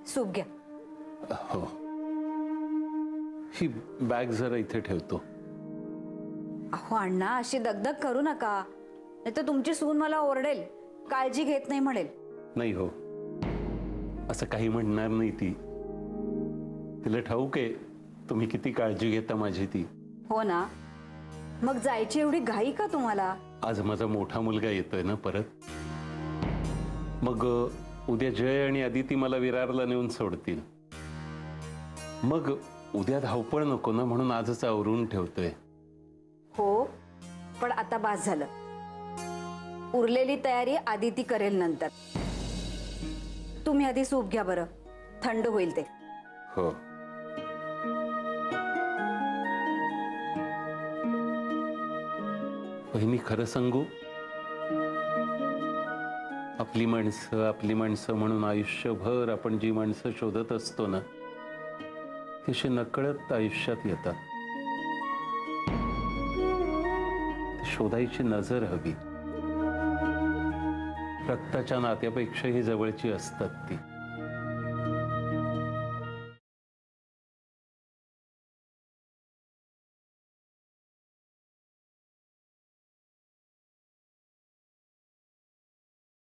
Soup घ्या. हो, ही bag जरा इथे ठेवतो. अहो अण्णा, अशी दगदग करू नका, नाही तर तुमची सून मला ओरडेल, काळजी घेत नाही म्हणेल. नाही हो, असं काही म्हणणार नाही ती. तिला ठाऊक आहे तुम्ही किती काळजी घेता माझी ती. हो ना, मग जायची एवढी घाई का तुम्हाला? आज माझा मोठा मुलगा येतोय ना परत. मग उद्या जय आणि आदिती मला विरारला नेऊन सोडतील. मग उद्या धावपळ नको ना, म्हणून आजच आवरून ठेवतोय. हो, पण आता बास झालं. उरलेली तयारी आदिती करेल नंतर. तुम्ही आधी सूप घ्या बरं, थंड होईल ते. हो. वहिनी, खरं सांगू, आपली माणसं म्हणून आयुष्यभर आपण जी माणसं शोधत असतो ना, ती अशी नकळत आयुष्यात येतात. शोधायची नजर हवी. रक्ताच्या नात्यापेक्षाही जवळची असतात ती.